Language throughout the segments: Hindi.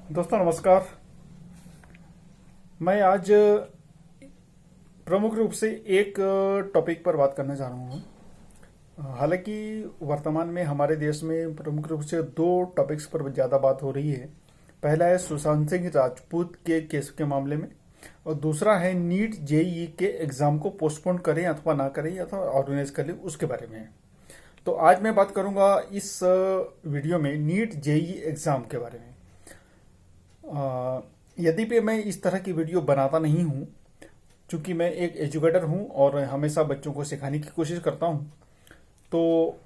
दोस्तों नमस्कार। मैं आज प्रमुख रूप से एक टॉपिक पर बात करना चाह रहा हूँ। हालांकि वर्तमान में हमारे देश में प्रमुख रूप से दो टॉपिक्स पर ज़्यादा बात हो रही है। पहला है सुशांत सिंह राजपूत के केस के मामले में, और दूसरा है नीट जेईई के एग्ज़ाम को पोस्टपोन करें अथवा ना करें अथवा ऑर्गेनाइज कर लें, उसके बारे में। तो आज मैं बात करूँगा इस वीडियो में नीट जेईई एग्ज़ाम के बारे में। यद्यपि मैं इस तरह की वीडियो बनाता नहीं हूँ, क्योंकि मैं एक एजुकेटर हूँ और हमेशा बच्चों को सिखाने की कोशिश करता हूँ। तो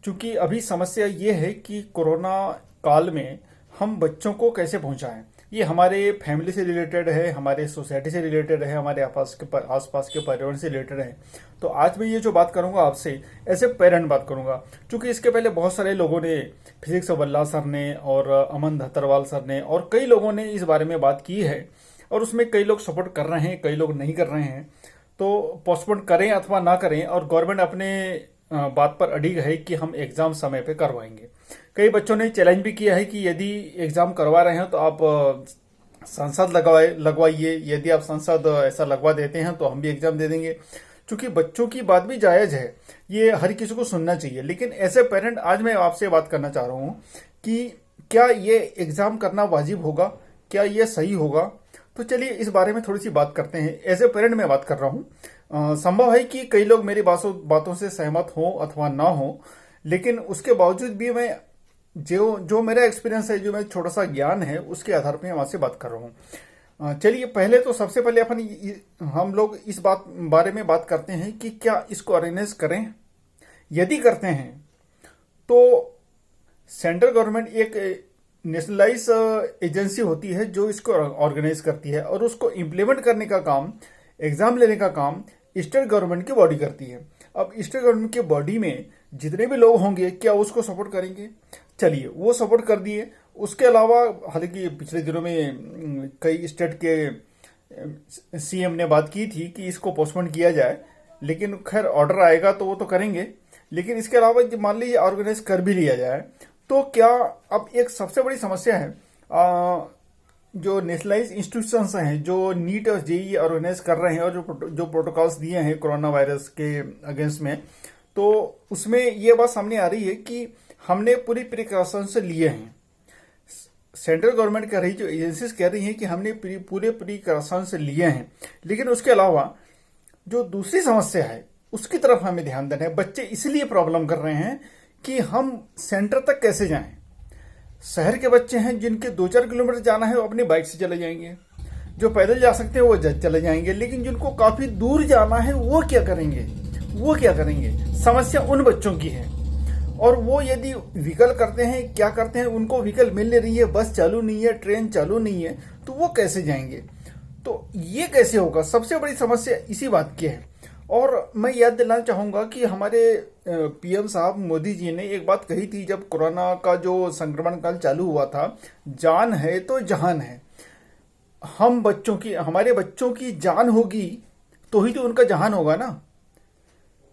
चूंकि अभी समस्या ये है कि कोरोना काल में हम बच्चों को कैसे पहुँचाएं, ये हमारे फैमिली से रिलेटेड है, हमारे सोसाइटी से रिलेटेड है, हमारे आसपास के पर्यावरण से रिलेटेड है। तो आज मैं ये जो बात करूंगा आपसे, ऐसे पेरेंट बात करूंगा, क्योंकि इसके पहले बहुत सारे लोगों ने, फिजिक्स वल्ला सर ने और अमन धतरवाल सर ने और कई लोगों ने इस बारे में बात की है, और उसमें कई लोग सपोर्ट कर रहे हैं, कई लोग नहीं कर रहे हैं। तो पोस्टपोन करें अथवा ना करें, और गवर्नमेंट अपने बात पर अडिग है कि हम एग्जाम समय पे करवाएंगे। कई बच्चों ने चैलेंज भी किया है कि यदि एग्जाम करवा रहे हैं तो आप संसद लगवाइए, यदि आप संसद ऐसा लगवा देते हैं तो हम भी एग्जाम दे देंगे। क्योंकि बच्चों की बात भी जायज है, ये हर किसी को सुनना चाहिए। लेकिन ऐसे पेरेंट, आज मैं आपसे बात करना चाह रहा हूँ कि क्या ये एग्जाम करना वाजिब होगा, क्या ये सही होगा। तो चलिए इस बारे में थोड़ी सी बात करते हैं। एज ए पेरेंट मैं बात कर रहा हूँ। संभव है कि कई लोग मेरी बातों से सहमत हो अथवा ना हो, लेकिन उसके बावजूद भी मैं जो जो मेरा एक्सपीरियंस है, जो मेरा छोटा सा ज्ञान है, उसके आधार पर मैं आपसे बात कर रहा हूँ। चलिए पहले तो सबसे पहले हम लोग इस बारे में बात करते हैं कि क्या इसको ऑर्गेनाइज करें। यदि करते हैं तो सेंट्रल गवर्नमेंट एक नेशनलाइज एजेंसी होती है जो इसको ऑर्गेनाइज करती है, और उसको इम्प्लीमेंट करने का काम, एग्जाम लेने का काम स्टेट गवर्नमेंट की बॉडी करती है। अब स्टेट गवर्नमेंट की बॉडी में जितने भी लोग होंगे, क्या उसको सपोर्ट करेंगे? चलिए वो सपोर्ट कर दिए। उसके अलावा हालांकि पिछले दिनों में कई स्टेट के सीएम ने बात की थी कि इसको पोस्टपोन किया जाए, लेकिन खैर ऑर्डर आएगा तो वो तो करेंगे। लेकिन इसके अलावा मान लीजिए ऑर्गेनाइज कर भी लिया जाए तो क्या, अब एक सबसे बड़ी समस्या है, जो नेशनलाइज इंस्टीट्यूशंस हैं जो नीट और जेईई ऑर्गेनाइज कर रहे हैं और जो प्रोटोकॉल्स दिए हैं कोरोना वायरस के अगेंस्ट में, तो उसमें ये बात सामने आ रही है कि हमने पूरी प्रिकॉशंस लिए हैं। सेंट्रल गवर्नमेंट कह रही, जो एजेंसीज कह रही हैं कि हमने पूरे प्रिकॉशंस लिए हैं, लेकिन उसके अलावा जो दूसरी समस्या है उसकी तरफ हमें ध्यान देना है। बच्चे इसलिए प्रॉब्लम कर रहे हैं कि हम सेंटर तक कैसे जाएं। शहर के बच्चे हैं जिनके 2-4 किलोमीटर जाना है, वो अपनी बाइक से चले जाएंगे। जो पैदल जा सकते हैं वो चले जाएंगे, लेकिन जिनको काफी दूर जाना है वो क्या करेंगे? समस्या उन बच्चों की है। और वो यदि व्हीकल करते हैं, क्या करते हैं, उनको व्हीकल मिल नहीं रही है, बस चालू नहीं है, ट्रेन चालू नहीं है, तो वो कैसे जाएंगे? तो ये कैसे होगा? सबसे बड़ी समस्या इसी बात की है। और मैं याद दिलाना चाहूंगा कि हमारे पीएम साहब मोदी जी ने एक बात कही थी, जब कोरोना का जो संक्रमण काल चालू हुआ था, जान है तो जहान है। हमारे बच्चों की जान होगी तो ही तो उनका जहान होगा ना।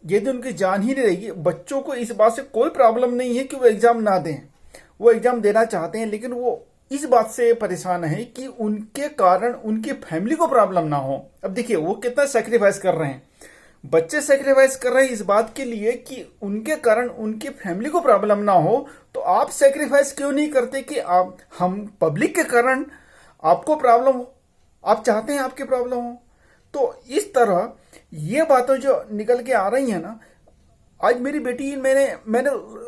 यदि उनकी जान ही नहीं रहेगी, बच्चों को इस बात से कोई प्रॉब्लम नहीं है कि वो एग्जाम ना दें, वो एग्जाम देना चाहते हैं, लेकिन वो इस बात से परेशान है कि उनके कारण उनकी फैमिली को प्रॉब्लम ना हो। अब देखिए वो कितना सेक्रीफाइस कर रहे हैं, बच्चे सेक्रीफाइस कर रहे हैं इस बात के लिए कि उनके कारण उनकी फैमिली को प्रॉब्लम ना हो। तो आप सेक्रीफाइस क्यों नहीं करते कि हम पब्लिक के कारण आपको प्रॉब्लम हो? आप चाहते हैं आपकी प्रॉब्लम हो। तो इस तरह ये बातें जो निकल के आ रही है ना, आज मेरी बेटी, मैंने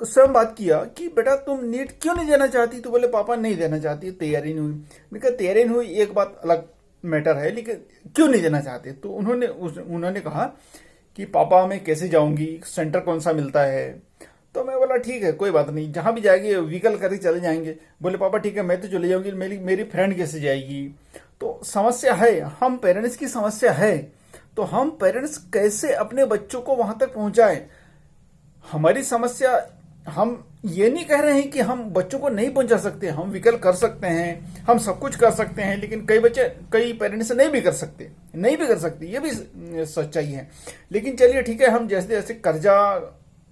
स्वयं बात किया कि बेटा तुम नीट क्यों नहीं देना चाहती? तो बोले पापा नहीं देना चाहती, तैयारी नहीं हुई। मैंने कहा तैयारी नहीं हुई एक बात अलग मैटर है, लेकिन क्यों नहीं देना चाहते? तो उन्होंने कहा कि पापा मैं कैसे जाऊंगी, सेंटर कौन सा मिलता है? तो मैं बोला ठीक है कोई बात नहीं, जहां भी जाएगी व्हीकल करके चले जाएंगे। बोले पापा ठीक है मैं तो चले जाऊंगी, मेरी फ्रेंड कैसे जाएगी? तो समस्या है, हम पेरेंट्स की समस्या है। तो हम पेरेंट्स कैसे अपने बच्चों को वहां तक पहुंचाएं? हमारी समस्या, हम ये नहीं कह रहे हैं कि हम बच्चों को नहीं पहुंचा सकते, हम व्हीकल कर सकते हैं, हम सब कुछ कर सकते हैं, लेकिन कई पेरेंट्स नहीं भी कर सकते, ये भी सच्चाई है। लेकिन चलिए ठीक है, हम जैसे जैसे कर्जा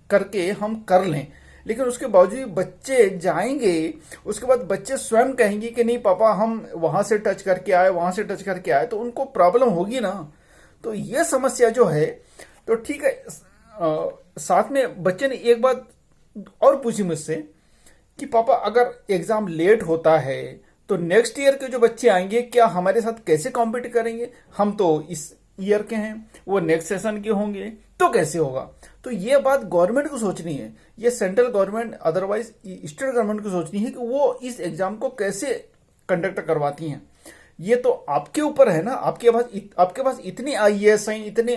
करके हम कर लें, लेकिन उसके बावजूद बच्चे जाएंगे, उसके बाद बच्चे स्वयं कहेंगे कि नहीं पापा हम वहां से टच करके आए, वहां से टच करके आए, तो उनको प्रॉब्लम होगी ना। तो ये समस्या जो है, तो ठीक है। साथ में बच्चे ने एक बात और पूछी मुझसे कि पापा अगर एग्जाम लेट होता है तो नेक्स्ट ईयर के जो बच्चे आएंगे क्या हमारे साथ कैसे कॉम्पीट करेंगे? हम तो इस ईयर के हैं, वो नेक्स्ट सेशन के होंगे, तो कैसे होगा? तो ये बात गवर्नमेंट को सोचनी है, ये central government otherwise state government को सोचनी है कि वो इस एग्जाम को कैसे कंडक्ट करवाती हैं। ये तो आपके ऊपर है ना। आपके पास इतने आईएएस हैं, इतने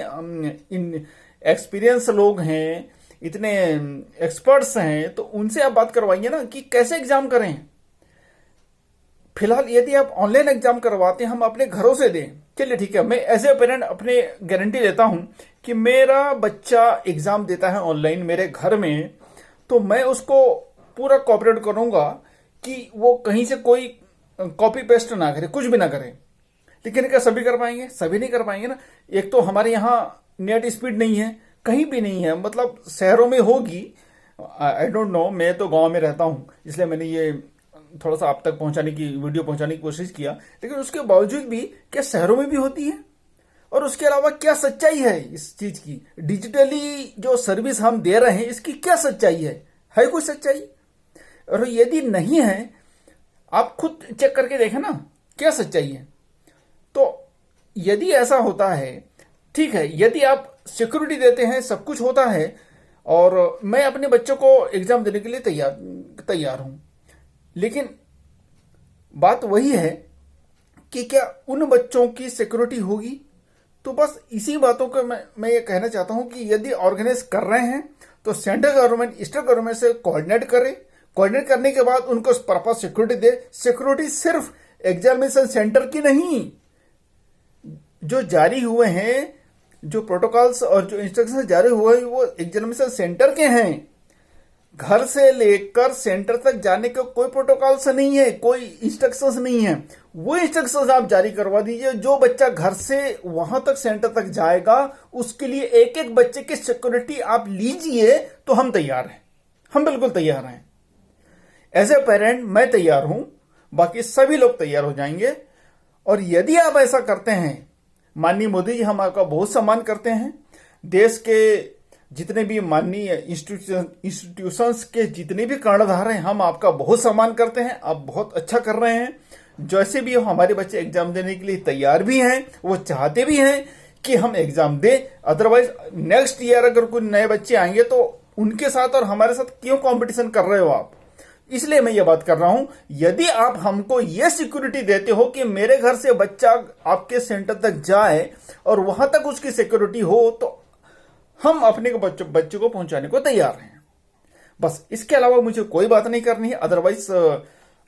एक्सपीरियंस लोग हैं, इतने एक्सपर्ट्स हैं, तो उनसे आप बात करवाइए ना कि कैसे एग्जाम करें। फिलहाल यदि आप ऑनलाइन एग्जाम करवाते हैं, हम अपने घरों से दें, चलिए ठीक है, मैं एज ए पेरेंट अपने गारंटी लेता हूं कि मेरा बच्चा एग्जाम देता है ऑनलाइन मेरे घर में, तो मैं उसको पूरा कोऑपरेट करूंगा कि वो कहीं से कोई कॉपी पेस्ट ना करे, कुछ भी ना करे। लेकिन क्या सभी कर पाएंगे? सभी नहीं कर पाएंगे ना। एक तो हमारे यहाँ नेट स्पीड नहीं है, कहीं भी नहीं है, मतलब शहरों में होगी, आई डोंट नो, मैं तो गांव में रहता हूं, इसलिए मैंने ये थोड़ा सा आप तक पहुंचाने की वीडियो पहुंचाने की कोशिश किया। लेकिन उसके बावजूद भी क्या शहरों में भी होती है? और उसके अलावा क्या सच्चाई है इस चीज की? डिजिटली जो सर्विस हम दे रहे हैं, इसकी क्या सच्चाई है कोई सच्चाई? और यदि नहीं है, आप खुद चेक करके देखें ना क्या सच्चाई है। तो यदि ऐसा होता है, ठीक है, यदि आप सिक्योरिटी देते हैं, सब कुछ होता है, और मैं अपने बच्चों को एग्जाम देने के लिए तैयार हूं, लेकिन बात वही है कि क्या उन बच्चों की सिक्योरिटी होगी? तो बस इसी बातों को मैं ये कहना चाहता हूं कि यदि ऑर्गेनाइज कर रहे हैं तो सेंट्रल गवर्नमेंट स्टेट गवर्नमेंट से कोऑर्डिनेट करे, कोऑर्डिनेट करने के बाद उनको प्रॉपर सिक्योरिटी दे। सिक्योरिटी सिर्फ एग्जामिनेशन सेंटर की नहीं, जो जारी हुए हैं, जो प्रोटोकॉल्स और जो इंस्ट्रक्शन जारी हुए हैं, वो एग्जामिनेशन सेंटर के हैं। घर से लेकर सेंटर तक जाने के कोई प्रोटोकॉल्स नहीं है, कोई इंस्ट्रक्शंस नहीं है। वो इंस्ट्रक्शंस आप जारी करवा दीजिए। जो बच्चा घर से वहां तक सेंटर तक जाएगा, उसके लिए एक एक बच्चे की सिक्योरिटी आप लीजिए, तो हम तैयार हैं, हम बिल्कुल तैयार हैं। एज ए पेरेंट मैं तैयार हूं, बाकी सभी लोग तैयार हो जाएंगे। और यदि आप ऐसा करते हैं, माननीय मोदी जी हम आपका बहुत सम्मान करते हैं। देश के जितने भी माननीय इंस्टीट्यूशंस के जितने भी कर्णधार हैं, हम आपका बहुत सम्मान करते हैं। आप बहुत अच्छा कर रहे हैं। जैसे भी हो, हमारे बच्चे एग्जाम देने के लिए तैयार भी हैं, वो चाहते भी हैं कि हम एग्जाम दें। अदरवाइज नेक्स्ट ईयर अगर कोई नए बच्चे आएंगे तो उनके साथ और हमारे साथ क्यों कंपटीशन कर रहे हो आप? इसलिए मैं ये बात कर रहा हूं, यदि आप हमको ये सिक्योरिटी देते हो कि मेरे घर से बच्चा आपके सेंटर तक जाए और वहां तक उसकी सिक्योरिटी हो, तो हम अपने बच्चे को पहुंचाने को तैयार हैं। बस इसके अलावा मुझे कोई बात नहीं करनी है। अदरवाइज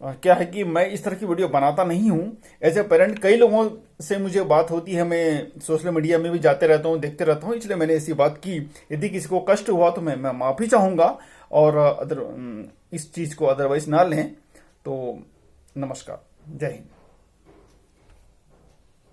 क्या है कि मैं इस तरह की वीडियो बनाता नहीं हूं। एज ए पेरेंट कई लोगों से मुझे बात होती है, मैं सोशल मीडिया में भी जाते रहता हूं, देखते रहता हूं, इसलिए मैंने ऐसी बात की। यदि किसी को कष्ट हुआ तो मैं माफी चाहूंगा, और इस चीज को अदरवाइज ना लें। तो नमस्कार, जय हिंद।